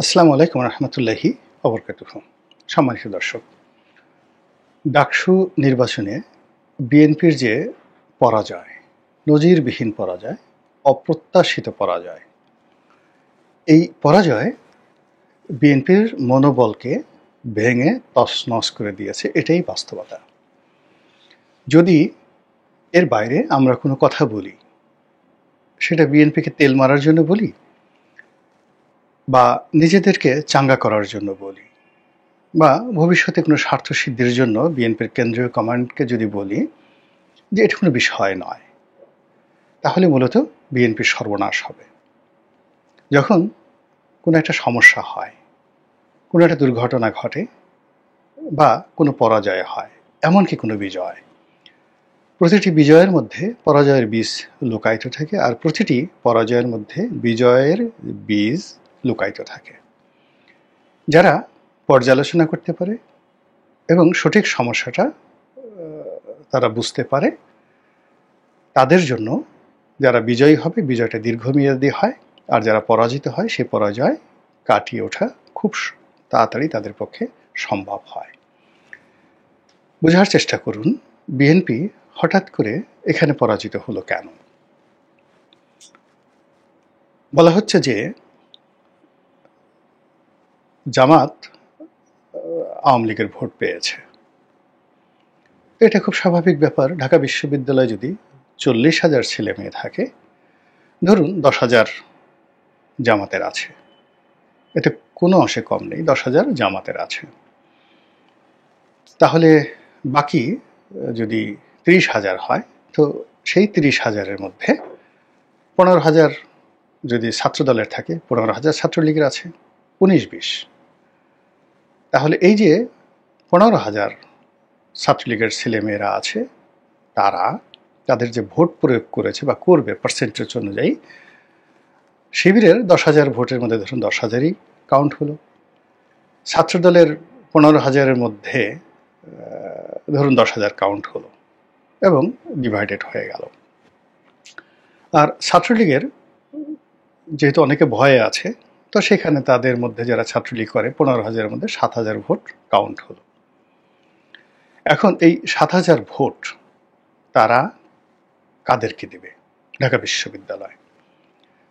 আসসালামু আলাইকুম রহমতুল্লাহি ওবরকাতুহু। সম্মানিত দর্শক, ডাকসু নির্বাচনে বিএনপির যে পরাজয়, নজিরবিহীন পরাজয়, অপ্রত্যাশিত পরাজয়, এই পরাজয় বিএনপির মনোবলকে ভেঙে তছনছ করে দিয়েছে, এটাই বাস্তবতা। যদি এর বাইরে আমরা কোনো কথা বলি, সেটা বিএনপিকে তেল মারার জন্য বলি বা নিজেদেরকে চাঙ্গা করার জন্য বলি বা ভবিষ্যতে কোনো স্বার্থসিদ্ধির জন্য বিএনপির কেন্দ্রীয় কমান্ডকে যদি বলি যে এটা কোনো বিষয় নয়, তাহলে মূলত বিএনপির সর্বনাশ হবে। যখন কোনো একটা সমস্যা হয়, কোনো একটা দুর্ঘটনা ঘটে বা কোনো পরাজয় হয়, এমনকি কোনো বিজয়, প্রতিটি বিজয়ের মধ্যে পরাজয়ের বীজ লুকায়িত থাকে, আর প্রতিটি পরাজয়ের মধ্যে বিজয়ের বীজ লুকায়িত থাকে। যারা পর্যালোচনা করতে পারে এবং সঠিক সমস্যাটা তারা বুঝতে পারে, তাদের জন্য যারা বিজয়ী হবে, বিজয়টা দীর্ঘমেয়াদী হয়, আর যারা পরাজিত হয় সেই পরাজয় কাটিয়ে ওঠা খুব তাড়াতাড়ি তাদের পক্ষে সম্ভব হয়। বোঝার চেষ্টা করুন, বিএনপি হঠাৎ করে এখানে পরাজিত হলো কেন? বলা হচ্ছে যে জামাত আওয়ামী লীগের ভোট পেয়েছে। এটা খুব স্বাভাবিক ব্যাপার। ঢাকা বিশ্ববিদ্যালয়ে যদি 40,000 ছেলে মেয়ে থাকে, ধরুন 10,000 জামাতের আছে, এতে কোনো অংশে কম নেই, 10,000 জামাতের আছে। তাহলে বাকি যদি 30,000 হয়, তো সেই 30,000-এর মধ্যে 15,000 যদি ছাত্রদলের থাকে, 15,000 ছাত্রলীগের আছে, 19-20। তাহলে এই যে 15,000 ছাত্রলীগের ছেলেমেয়েরা আছে, তারা তাদের যে ভোট প্রয়োগ করেছে বা করবে পার্সেন্টেজ অনুযায়ী, শিবিরের 10,000 ভোটের মধ্যে ধরুন 10,000-ই কাউন্ট হলো। ছাত্রদলের 15,000-এর মধ্যে ধরুন 10,000 কাউন্ট হলো এবং ডিভাইডেড হয়ে গেল। আর ছাত্রলীগের যেহেতু অনেকে ভয়ে আছে, তো সেখানে তাদের মধ্যে যারা ছাত্রলীগ করে 15,000-এর মধ্যে 7,000 ভোট কাউন্ট হলো। এখন এই 7,000 ভোট তারা কাদেরকে দেবে? ঢাকা বিশ্ববিদ্যালয়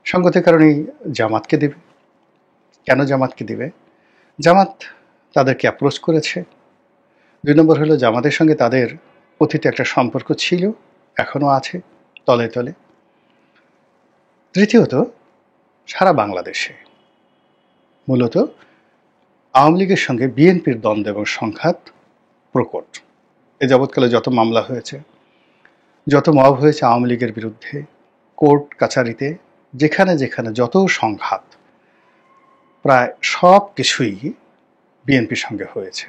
সঙ্গতের কারণেই জামাতকে দেবে। কেন জামাতকে দেবে? জামাত তাদেরকে অ্যাপ্রোচ করেছে। 2 নম্বর হলো, জামাতের সঙ্গে তাদের অতীতে একটা সম্পর্ক ছিল, এখনো আছে তলে তলে। তৃতীয়ত, সারা বাংলাদেশে মূলত আওয়ামী লীগের সঙ্গে বিএনপির দ্বন্দ্ব এবং সংঘাত প্রকট। এ যাবৎকালে যত মামলা হয়েছে, যত মব হয়েছে আওয়ামী লীগের বিরুদ্ধে, কোর্ট কাছারিতে যেখানে যেখানে যত সংঘাত, প্রায় সব কিছুই বিএনপির সঙ্গে হয়েছে।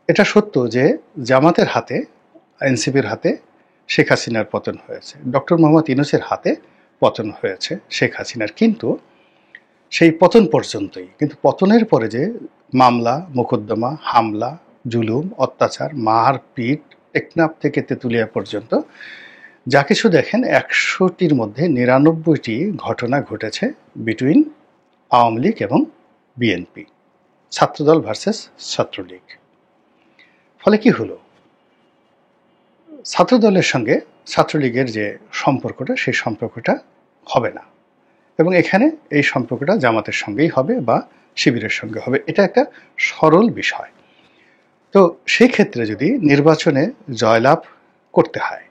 এটা সত্য যে জামাতের হাতে, এনসিপির হাতে শেখ হাসিনার পতন হয়েছে, ডক্টর মোহাম্মদ ইউনূসের হাতে পতন হয়েছে শেখ হাসিনার, কিন্তু সেই পতন পর্যন্তই। কিন্তু পতনের পরে যে মামলা, মোকদ্দমা, হামলা, জুলুম, অত্যাচার, মারপিট, টেকনাফ থেকে তেঁতুলিয়া পর্যন্ত যা কিছু দেখেন, 100টির মধ্যে 99টি ঘটনা ঘটেছে বিটুইন আওয়ামী লীগ এবং বিএনপি, ছাত্রদল ভার্সেস ছাত্রলীগ। ফলে কি হলো? ছাত্রদলের সঙ্গে ছাত্রলীগের যে সম্পর্কটা, সেই সম্পর্কটা হবে না, এবং এখানে এই সম্পর্কটা জামাতের সঙ্গেই হবে বা শিবিরের সঙ্গে হবে। এটা একটা সরল বিষয়। তো সেই ক্ষেত্রে যদি নির্বাচনে জয়লাভ করতে হয়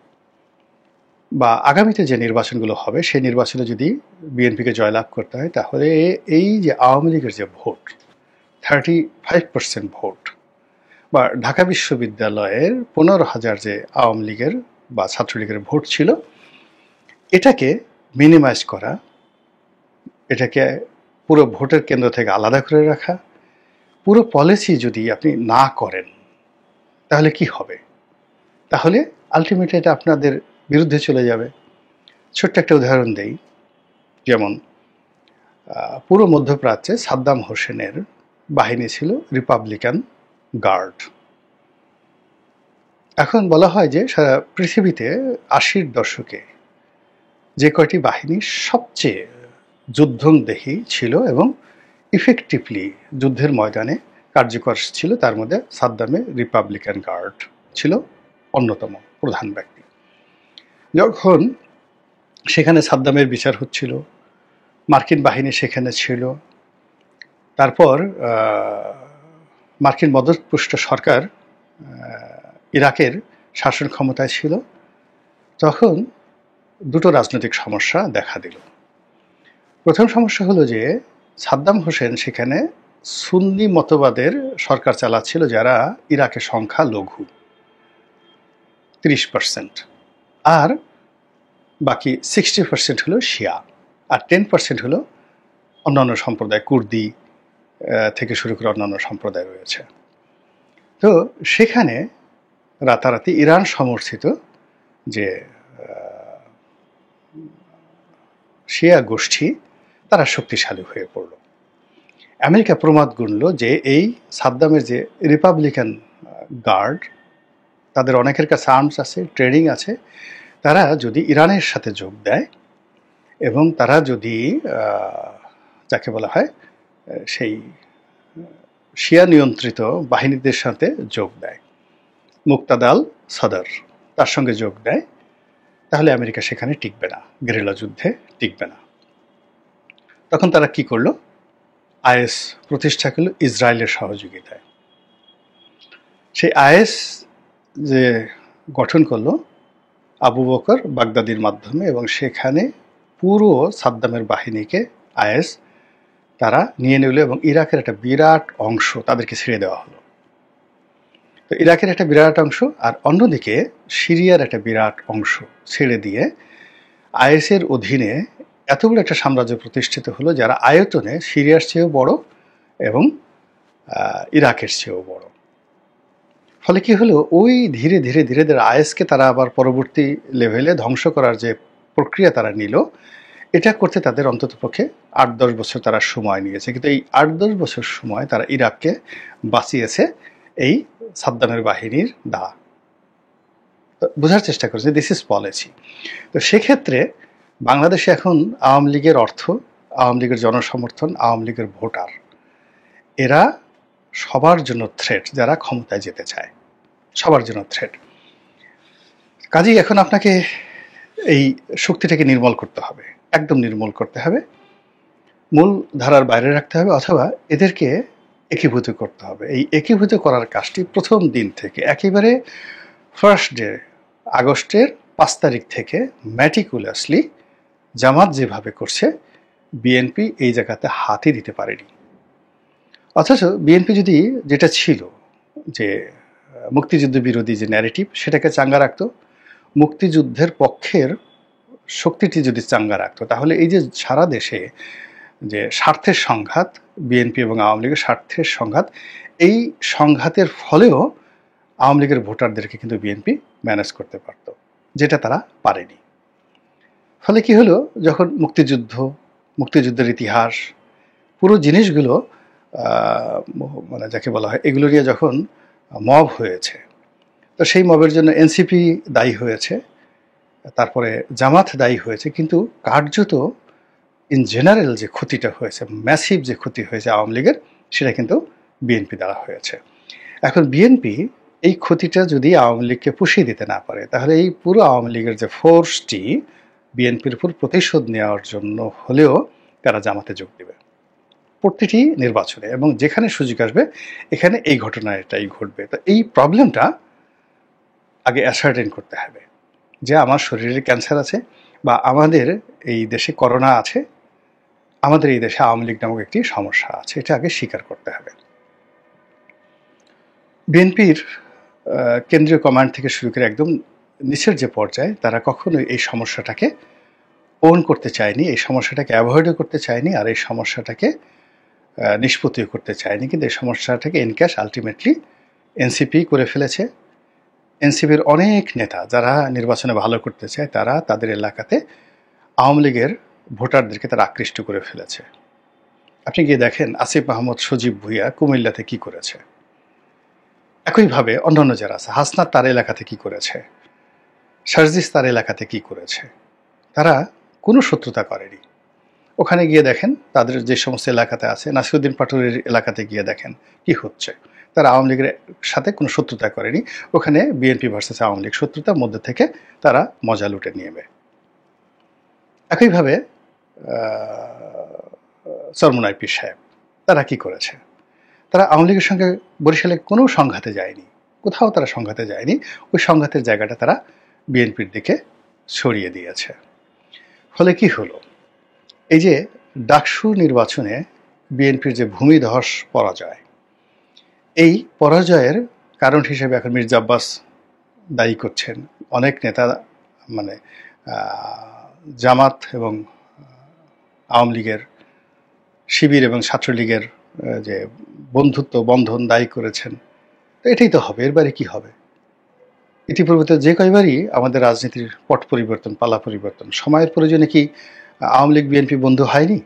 বা আগামীতে যে নির্বাচনগুলো হবে সেই নির্বাচনে যদি বিএনপিকে জয়লাভ করতে হয়, তাহলে এই যে আওয়ামী লীগের যে ভোট, 35% ভোট, বা ঢাকা বিশ্ববিদ্যালয়ের 15,000 যে আওয়ামী লীগের বা ছাত্রলীগের ভোট ছিল, এটাকে মিনিমাইজ করা, এটাকে পুরো ভোটের কেন্দ্র থেকে আলাদা করে রাখা, পুরো পলিসি যদি আপনি না করেন, তাহলে কি হবে? তাহলে আলটিমেটলি এটা আপনাদের বিরুদ্ধে চলে যাবে। ছোট্ট একটা উদাহরণ দেই। যেমন পুরো মধ্যপ্রাচ্যে সাদ্দাম হোসেনের বাহিনী ছিল রিপাবলিকান গার্ড। এখন বলা হয় যে সারা পৃথিবীতে 80-র দশকে যে কয়টি বাহিনী সবচেয়ে যুদ্ধংদেহী ছিল এবং ইফেক্টিভলি যুদ্ধের ময়দানে কার্যকর ছিল, তার মধ্যে সাদ্দামের রিপাবলিকান গার্ড ছিল অন্যতম প্রধান ব্যক্তি। যখন সেখানে সাদ্দামের বিচার হচ্ছিল, মার্কিন বাহিনী সেখানে ছিল, তারপর মার্কিন মদতপুষ্ট সরকার ইরাকের শাসন ক্ষমতায় ছিল, তখন দুটো রাজনৈতিক সমস্যা দেখা দিল। প্রথম সমস্যা হলো যে সাদ্দাম হোসেন সেখানে সুন্নি মতবাদের সরকার চালাচ্ছিল, যারা ইরাকের সংখ্যা লঘু 30%, আর বাকি 60% হলো শিয়া, আর 10% হলো অন্যান্য সম্প্রদায়, কুর্দি থেকে শুরু করে অন্যান্য সম্প্রদায় রয়েছে। তো সেখানে রাতারাতি ইরান সমর্থিত যে শিয়া গোষ্ঠী তারা শক্তিশালী হয়ে পড়ল। আমেরিকা প্রমাদ গুনল যে এই সাদ্দামের যে রিপাবলিকান গার্ড, তাদের অনেকের কাছে আর্মস আছে, ট্রেনিং আছে, তারা যদি ইরানের সাথে যোগ দেয় এবং তারা যদি যাকে বলা হয় সেই শিয়া নিয়ন্ত্রিত বাহিনীদের সাথে যোগ দেয়, মুক্তাদাল সদর তার সঙ্গে যোগ দেয়, তাহলে আমেরিকা সেখানে টিকবে না, গেরিলা যুদ্ধে টিকবে না। তখন তারা কি করলো? আইএস প্রতিষ্ঠা করলো ইসরায়েলের সহযোগিতায়। সেই আইএস যে গঠন করলো আবু বকর বাগদাদির মাধ্যমে, এবং সেখানে পুরো সাদ্দামের বাহিনীকে আইএস তারা নিয়ে নিল এবং ইরাকের একটা বিরাট অংশ তাদেরকে ছেড়ে দেওয়া হলো। তো ইরাকের একটা বিরাট অংশ আর অন্যদিকে সিরিয়ার একটা বিরাট অংশ ছেড়ে দিয়ে আইএসের অধীনে এতগুলো একটা সাম্রাজ্য প্রতিষ্ঠিত হলো, যারা আয়তনে সিরিয়ার চেয়েও বড় এবং ইরাকের চেয়েও বড়। ফলে কি হলো, ওই ধীরে ধীরে ধীরে ধীরে আইএসকে তারা আবার পরবর্তী লেভেলে ধ্বংস করার যে প্রক্রিয়া তারা নিল, এটা করতে তাদের অন্ততপক্ষে 8-10 বছর তারা সময় নিয়েছে। কিন্তু এই 8-10 বছর সময় তারা ইরাককে বাঁচিয়েছে এই সাদ্দামের বাহিনীর দ্বারা। বোঝার চেষ্টা করেছে দিস ইজ পলিসি। তো সেক্ষেত্রে বাংলাদেশে এখন আওয়ামী লীগের অর্থ, আওয়ামী লীগের জনসমর্থন, আওয়ামী লীগের ভোটার, এরা সবার জন্য থ্রেট, যারা ক্ষমতায় যেতে চায় সবার জন্য থ্রেট। কাজেই এখন আপনাকে এই শক্তিটাকে নির্মূল করতে হবে, একদম নির্মূল করতে হবে, মূল ধারার বাইরে রাখতে হবে, অথবা এদেরকে একীভূত করতে হবে। এই একীভূত করার কাজটি প্রথম দিন থেকে একেবারে ফার্স্ট ডে আগস্টের 5 তারিখ থেকে ম্যাটিকুলাসলি জামাত যেভাবে করছে, বিএনপি এই জায়গাতে হাতই দিতে পারেনি। অথচ বিএনপি যদি যেটা ছিল যে মুক্তিযুদ্ধ বিরোধী যে ন্যারেটিভ, সেটাকে চাঙ্গা রাখতো, মুক্তিযুদ্ধের পক্ষের শক্তিটি যদি চাঙ্গা রাখতো, তাহলে এই যে সারা দেশে যে স্বার্থের সংঘাত, বিএনপি এবং আওয়ামী লীগের স্বার্থের সংঘাত, এই সংঘাতের ফলেও আওয়ামী লীগের ভোটারদেরকে কিন্তু বিএনপি ম্যানেজ করতে পারত, যেটা তারা পারেনি। ফলে কি হলো, যখন মুক্তিযুদ্ধের ইতিহাস, পুরো জিনিসগুলো মানে যাকে বলা হয় এগুলো নিয়ে যখন মব হয়েছে, তো সেই মবের জন্য এনসিপি দায়ী হয়েছে, তারপরে জামাত দায়ী হয়েছে, কিন্তু কার্যত ইন জেনারেল যে ক্ষতিটা হয়েছে, ম্যাসিভ যে ক্ষতি হয়েছে আওয়ামী লীগের, সেটা কিন্তু বিএনপি দ্বারা হয়েছে। এখন বিএনপি এই ক্ষতিটা যদি আওয়ামী লীগকে পুষিয়ে দিতে না পারে, তাহলে এই পুরো আওয়ামী লীগের যে ফোর্সটি বিএনপির উপর প্রতিশোধ নেওয়ার জন্য হলেও তারা জামাতে যোগ দেবে প্রতিটি নির্বাচনে, এবং যেখানে সুযোগ আসবে এখানে এই ঘটনাটাই ঘটবে। তো এই প্রবলেমটা আগে অ্যাসার্টেন করতে হবে যে আমার শরীরে ক্যান্সার আছে, বা আমাদের এই দেশে করোনা আছে, আমাদের এই দেশে আওয়ামী লীগ নামক একটি সমস্যা আছে, এটা আগে স্বীকার করতে হবে। বিএনপির কেন্দ্রীয় কমান্ড থেকে শুরু করে একদম নিচের যে পর্যায়ে, তারা কখনোই এই সমস্যাটাকে ওন করতে চায়নি, এই সমস্যাটাকে অ্যাভয়েডও করতে চায়নি, আর এই সমস্যাটাকে নিষ্পত্তিও করতে চায়নি। কিন্তু এই সমস্যাটাকে এনক্যাশ আলটিমেটলি এনসিপি করে ফেলেছে। এনসিপির অনেক নেতা যারা নির্বাচনে ভালো করতে চায়, তারা তাদের এলাকাতে আওয়ামী লীগের ভোটারদেরকে তারা আকৃষ্ট করে ফেলেছে। আপনি গিয়ে দেখেন আসিফ মাহমুদ, সজীব ভুইয়া কুমিল্লাতে কি করেছে, একইভাবে অন্যান্য যারা আছে, হাসনাত তার এলাকাতে কি করেছে, সার্জিস তার এলাকাতে কি করেছে, তারা কোনো শত্রুতা করেনি। ওখানে গিয়ে দেখেন তাদের যে সমস্ত এলাকাতে আছে, নাসিরুদ্দিন পাটোয়ারির এলাকাতে গিয়ে দেখেন কি হচ্ছে। তারা আওয়ামী লীগের সাথে কোনো শত্রুতা করেনি, ওখানে বিএনপি ভার্সেস আওয়ামী লীগ শত্রুতার মধ্যে থেকে তারা মজা লুটে নিয়েবে। একইভাবে চরমোনাই পীর সাহেব তারা কি করেছে, তারা আওয়ামী লীগের সঙ্গে বরিশালে কোনো সংঘাতে যায়নি, কোথাও তারা সংঘাতে যায়নি, ওই সংঘাতের জায়গাটা তারা বিএনপির দিকে সরিয়ে দিয়েছে। ফলে কি হলো, এই যে ডাকসু নির্বাচনে বিএনপির যে ভূমিধস পরাজয়, এই পরাজয়ের কারণ হিসেবে এখন মির্জা আব্বাস দায়ী করছেন। অনেক নেতা মানে জামাত এবং আওয়ামী লীগের, শিবির এবং ছাত্রলীগের যে বন্ধুত্ব বন্ধন দায়ী করেছেন। তো এটাই তো হবে, এর বাইরে কি হবে? ইতিপূর্বে তো যে কয়বারই আমাদের রাজনীতির পট পরিবর্তন, পালা পরিবর্তন, সময়ের প্রয়োজনে কি আওয়ামী লীগ বিএনপি বন্ধু হয়নি?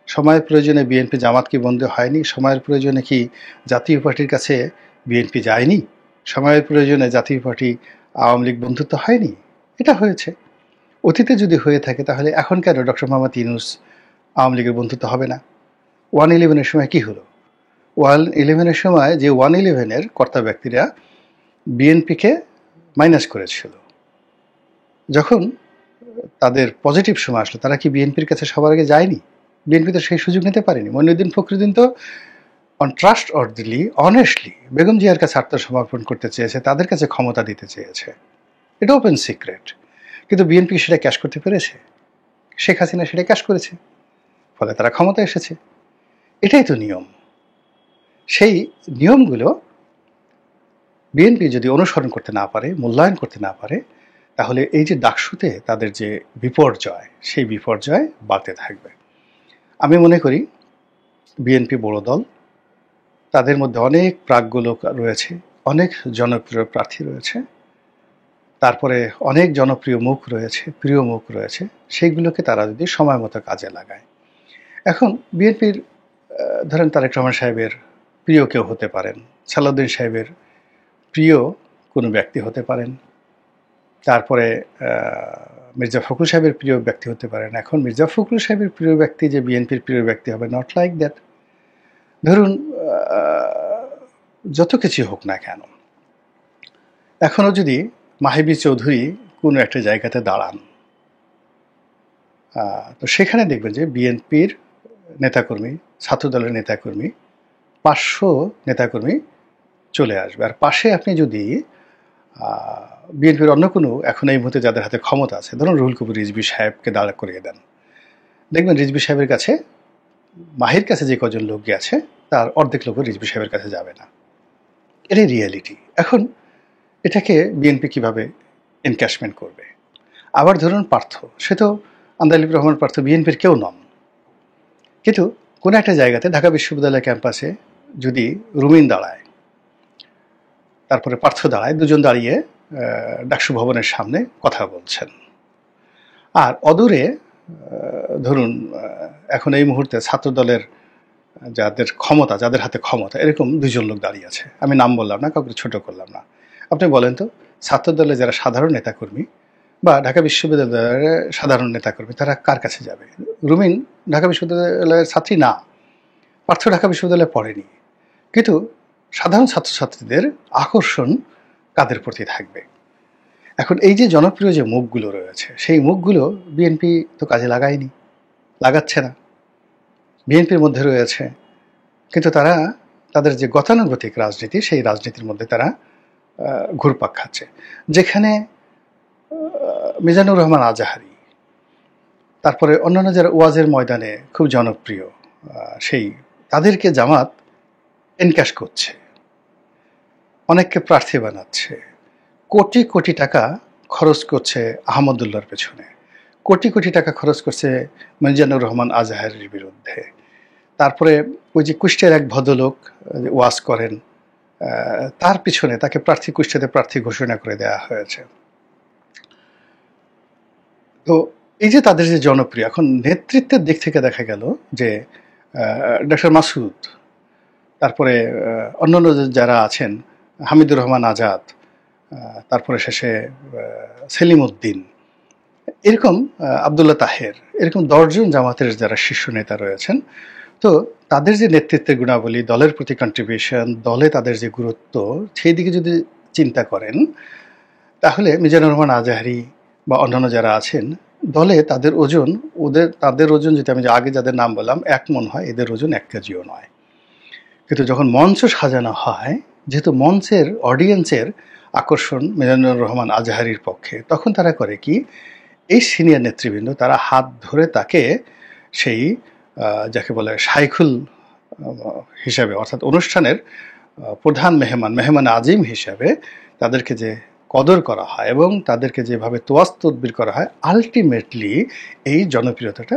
সময়ের প্রয়োজনে বিএনপি জামাত কি বন্ধু হয়নি? সময়ের প্রয়োজনে কি জাতীয় পার্টির কাছে বিএনপি যায়নি? সময়ের প্রয়োজনে জাতীয় পার্টি আওয়ামী লীগ বন্ধুত্ব হয়নি? এটা হয়েছে। অতীতে যদি হয়ে থাকে তাহলে এখন কেন ডক্টর মোহাম্মদ ইউনূস আওয়ামী লীগের বন্ধুত্ব হবে না? 111-এর সময় কি হলো? 111-এর সময় যে 111-এর কর্তা ব্যক্তিরা বিএনপিকে মাইনাস করেছিল, যখন তাদের পজিটিভ সময় আসলো তারা কি বিএনপির কাছে সবার আগে যায়নি? বিএনপি তো সেই সুযোগ নিতে পারেনি। মঈনুদ্দিন ফখরুদ্দিন তো অন ট্রাস্ট অর্ডলি অনেস্টলি বেগম জিয়ার কাছে আত্মসমর্পণ করতে চেয়েছে, তাদের কাছে ক্ষমতা দিতে চেয়েছে, এটা ওপেন সিক্রেট। কিন্তু বিএনপি সেটা ক্যাশ করতে পেরেছে? শেখ হাসিনা সেটা ক্যাশ করেছে, ফলে তারা ক্ষমতা এসেছে। এটাই তো নিয়ম। সেই নিয়মগুলো বিএনপি যদি অনুসরণ করতে না পারে, মূল্যায়ন করতে না পারে, তাহলে এই যে ডাকসুতে তাদের যে বিপর্যয়, সেই বিপর্যয় বাড়তে থাকবে। আমি মনে করি বিএনপি বড় দল, তাদের মধ্যে অনেক প্রাজ্ঞ লোক রয়েছে, অনেক জনপ্রিয় প্রার্থী রয়েছে, তারপরে অনেক জনপ্রিয় মুখ রয়েছে, প্রিয় মুখ রয়েছে, সেইগুলোকে তারা যদি সময় মতো কাজে লাগায়। এখন বিএনপির ধরেন তারেক রহমান সাহেবের প্রিয় কেউ হতে পারেন, সালাউদ্দিন সাহেবের প্রিয় কোনো ব্যক্তি হতে পারেন, তারপরে মির্জা ফখরুল সাহেবের প্রিয় ব্যক্তি হতে পারেন। এখন মির্জা ফখরুল সাহেবের প্রিয় ব্যক্তি যে বিএনপির প্রিয় ব্যক্তি হবে, নট লাইক দ্যাট। ধরুন যত কিছু হোক না কেন, এখনও যদি মাহিবি চৌধুরী কোনো একটা জায়গাতে দাঁড়ান, তো সেখানে দেখবেন যে বিএনপির নেতাকর্মী, ছাত্রদলের নেতাকর্মী, 500 নেতাকর্মী চলে আসবে। আর পাশে আপনি যদি বিএনপির অন্য কোনো এখন এই মুহূর্তে যাদের হাতে ক্ষমতা আছে, ধরুন রুহুল কবির রিজভী সাহেবকে দাঁড়া করিয়ে দেন, দেখবেন রিজভী সাহেবের কাছে, মাহির কাছে যে কজন লোক গেছে তার অর্ধেক লোকও রিজভী সাহেবের কাছে যাবে না। এটাই রিয়ালিটি। এখন এটাকে বিএনপি কিভাবে এনক্যাশমেন্ট করবে? আবার ধরুন পার্থ, সে তো আন্দালিব রহমান পার্থ বিএনপির কেউ নন, কিন্তু কোনো একটা জায়গাতে ঢাকা বিশ্ববিদ্যালয় ক্যাম্পাসে যদি রুমিন দাঁড়ায়, তারপরে পার্থ দাঁড়ায়, দুজন দাঁড়িয়ে ডাকসু ভবনের সামনে কথা বলছেন, আর অদূরে ধরুন এখন এই মুহূর্তে ছাত্রদলের যাদের ক্ষমতা, যাদের হাতে ক্ষমতা, এরকম দুজন লোক দাঁড়িয়ে আছে। আমি নাম বললাম না, কাউকে ছোট করলাম না। আপনি বলেন তো, ছাত্রদলের যারা সাধারণ নেতাকর্মী বা ঢাকা বিশ্ববিদ্যালয়ের সাধারণ নেতাকর্মী, তারা কার কাছে যাবে? রুমিন ঢাকা বিশ্ববিদ্যালয়ের ছাত্রী না, পার্থ ঢাকা বিশ্ববিদ্যালয়ে পড়েনি, কিন্তু সাধারণ ছাত্রছাত্রীদের আকর্ষণ কাদের প্রতি থাকবে? এখন এই যে জনপ্রিয় যে মুখগুলো রয়েছে, সেই মুখগুলো বিএনপি তো কাজে লাগায়নি, লাগাচ্ছে না। বিএনপির মধ্যে রয়েছে, কিন্তু তারা তাদের যে গতানুগতিক রাজনীতি, সেই রাজনীতির মধ্যে তারা ঘুরপাক খাচ্ছে। যেখানে মিজানুর রহমান আজাহারি, তারপরে অন্যান্য যারা ওয়াজের ময়দানে খুব জনপ্রিয়, সেই তাদেরকে জামাত এনক্যাশ করছে, অনেককে প্রার্থী বানাচ্ছে, কোটি কোটি টাকা খরচ করছে আহমদুল্লাহর পেছনে, কোটি কোটি টাকা খরচ করছে মিজানুর রহমান আজাহারির বিরুদ্ধে। তারপরে ওই যে কুষ্টিয়ার এক ভদ্রলোক ওয়াজ করেন, তার পিছনে তাকে প্রার্থী, কুষ্টিয়াতে প্রার্থী ঘোষণা করে দেওয়া হয়েছে। তো এই যে তাদের যে জনপ্রিয়, এখন নেতৃত্বের দিক থেকে দেখা গেল যে ডক্টর মাসুদ, তারপরে অন্যান্য যারা আছেন, হামিদুর রহমান আজাদ, তারপরে শেষে সেলিম উদ্দিন, এরকম আবদুল্লাহ তাহের, এরকম ১০ জন জামাতের যারা শীর্ষ নেতা রয়েছেন, তো তাদের যে নেতৃত্বের গুণাবলী, দলের প্রতি কন্ট্রিবিউশন, দলে তাদের যে গুরুত্ব, সেই দিকে যদি চিন্তা করেন, তাহলে মিজানুর রহমান আজহারী বা অন্যান্য যারা আছেন দলে, তাদের ওজন যদি আমি আগে যাদের নাম বললাম ১ মণ হয়, এদের ওজন ১ কেজিও নয়। কিন্তু যখন মঞ্চ সাজানো হয়, যেহেতু মঞ্চের অডিয়েন্সের আকর্ষণ মিজানুর রহমান আজহারীর পক্ষে, তখন তারা করে কি, এই সিনিয়র নেতৃবৃন্দ তারা হাত ধরে তাকে সেই যাকে বলে শাইখুল হিসাবে, অর্থাৎ অনুষ্ঠানের প্রধান মেহমান আজিম হিসাবে তাদেরকে যে কদর করা হয় এবং তাদেরকে যেভাবে তোয়াজ তদবির করা হয়, আলটিমেটলি এই জনপ্রিয়তাটা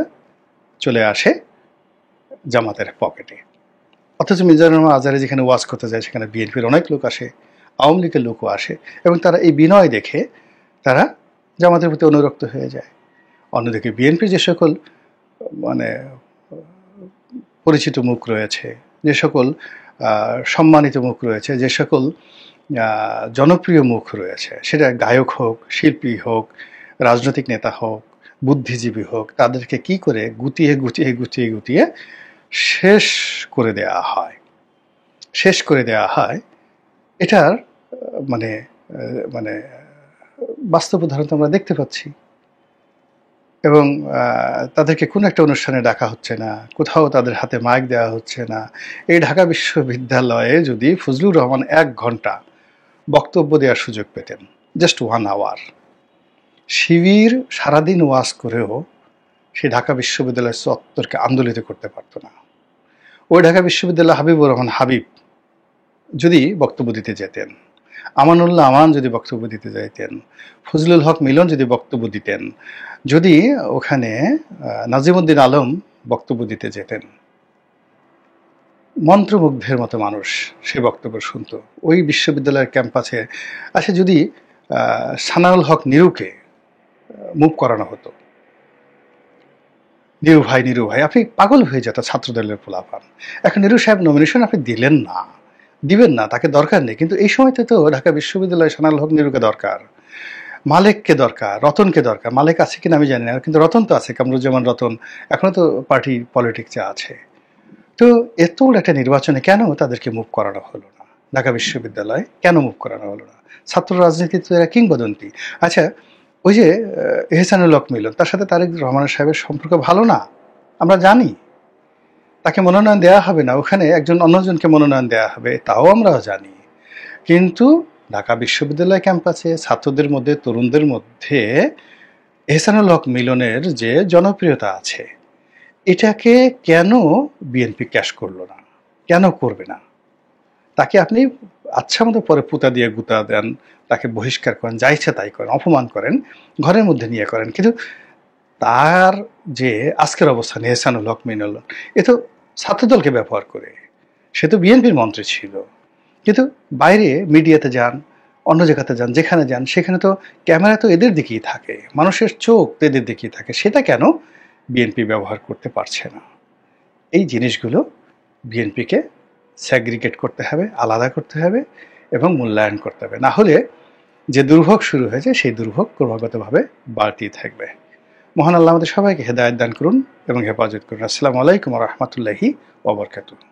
চলে আসে জামাতের পকেটে। অথচ মিজানুর রহমান আজহারী যেখানে ওয়াজ করতে যায়, সেখানে বিএনপির অনেক লোক আসে, আওয়ামী লীগের লোকও আসে, এবং তারা এই বিনয় দেখে তারা জামাতের প্রতি অনুরক্ত হয়ে যায়। অন্যদিকে বিএনপির যে সকল মানে পরিচিত মুখ রয়েছে, যে সকল সম্মানিত মুখ রয়েছে, যে সকল জনপ্রিয় মুখ রয়েছে, সেটা গায়ক হোক, শিল্পী হোক, রাজনৈতিক নেতা হোক, বুদ্ধিজীবী হোক, তাদেরকে কি করে গুটিয়ে গুটিয়ে গুটিয়ে গুটিয়ে শেষ করে দেওয়া হয়। এটার মানে মানে বাস্তব উদাহরণ তো আমরা দেখতে পাচ্ছি। এবং তাদেরকে কোনো একটা অনুষ্ঠানে ডাকা হচ্ছে না, কোথাও তাদের হাতে মাইক দেওয়া হচ্ছে না। এই ঢাকা বিশ্ববিদ্যালয়ে যদি ফজলুর রহমান ১ ঘন্টা বক্তব্য দেওয়ার সুযোগ পেতেন, জাস্ট 1 আওয়ার, শিবির সারাদিন ওয়াজ করেও সেই ঢাকা বিশ্ববিদ্যালয়ের চত্বরকে আন্দোলিত করতে পারত না। ওই ঢাকা বিশ্ববিদ্যালয় হাবিবুর রহমান হাবিব যদি বক্তব্য দিতে যেতেন, আমানুল্লাহ আমান যদি বক্তব্য দিতে যাইতেন, ফজলুল হক মিলন যদি বক্তব্য দিতেন, যদি ওখানে নাজিমুদ্দিন আলম বক্তব্য দিতে যেতেন, মন্ত্রমুগ্ধের মতো মানুষ সে বক্তব্য শুনত ওই বিশ্ববিদ্যালয়ের ক্যাম্পাসে। আচ্ছা, যদি সানাউল হক নিরুকে মুভ করানো হতো, নিরু ভাই আপনি পাগল হয়ে যেত ছাত্রদলের পোলাপান। এখন নিরু সাহেব নমিনেশন আপনি দিবেন না, তাকে দরকার নেই। কিন্তু এই সময়তে তো ঢাকা বিশ্ববিদ্যালয়ে সানাউল হক নিরুকে দরকার, মালেককে দরকার, রতনকে দরকার। মালেক আছে কিনা আমি জানি না, কিন্তু রতন তো আছে, কামরুজ্জামান রতন এখনো তো পার্টি পলিটিক্সে আছে। তো এত বড় একটা নির্বাচনে কেন তাদেরকে মুভ করানো হলো না? ঢাকা বিশ্ববিদ্যালয় কেন মুভ করানো হলো না? ছাত্র রাজনীতি তো এরা কিংবদন্তি। আচ্ছা, ওই যে এহসানুল হক মিলন, তার সাথে তারেক রহমান সাহেবের সম্পর্ক ভালো না, আমরা জানি। তাকে মনোনয়ন দেওয়া হবে না, ওখানে অন্যজনকে মনোনয়ন দেওয়া হবে, তাও আমরাও জানি। কিন্তু ঢাকা বিশ্ববিদ্যালয় ক্যাম্পাসে ছাত্রদের মধ্যে, তরুণদের মধ্যে এহসানুল হক মিলনের যে জনপ্রিয়তা আছে, এটাকে কেন বিএনপি ক্যাশ করলো না, কেন করবে না? তাকে আপনি আচ্ছা মতো পরে পুতা দিয়ে গুতা দেন, তাকে বহিষ্কার করেন, যা ইচ্ছা তাই করেন, অপমান করেন, ঘরের মধ্যে নিয়ে করেন, কিন্তু তার যে আজকের অবস্থান এহসানুল হক মিলন, এ তো ছাত্রদলকে ব্যবহার করে, সে তো বিএনপির মন্ত্রী ছিল, কিন্তু বাইরে মিডিয়াতে যান, অন্য জায়গাতে যান, যেখানে যান সেখানে তো ক্যামেরা তো এদের দিকেই থাকে, মানুষের চোখ এদের দিকেই থাকে। সেটা কেন বিএনপি ব্যবহার করতে পারছে না? এই জিনিসগুলো বিএনপিকে স্যাগ্রিগেট করতে হবে, আলাদা করতে হবে এবং মূল্যায়ন করতে হবে। না হলে যে দুর্ভোগ শুরু হয়েছে, সেই দুর্ভোগ ক্রমাগতভাবে বাড়তেই থাকবে। মহান আল্লাহ আমাদের সবাইকে হেদায়েত দান করুন এবং হেফাজত করুন। আসসালামু আলাইকুম ওয়া রাহমাতুল্লাহি ওয়া বারাকাতুহু।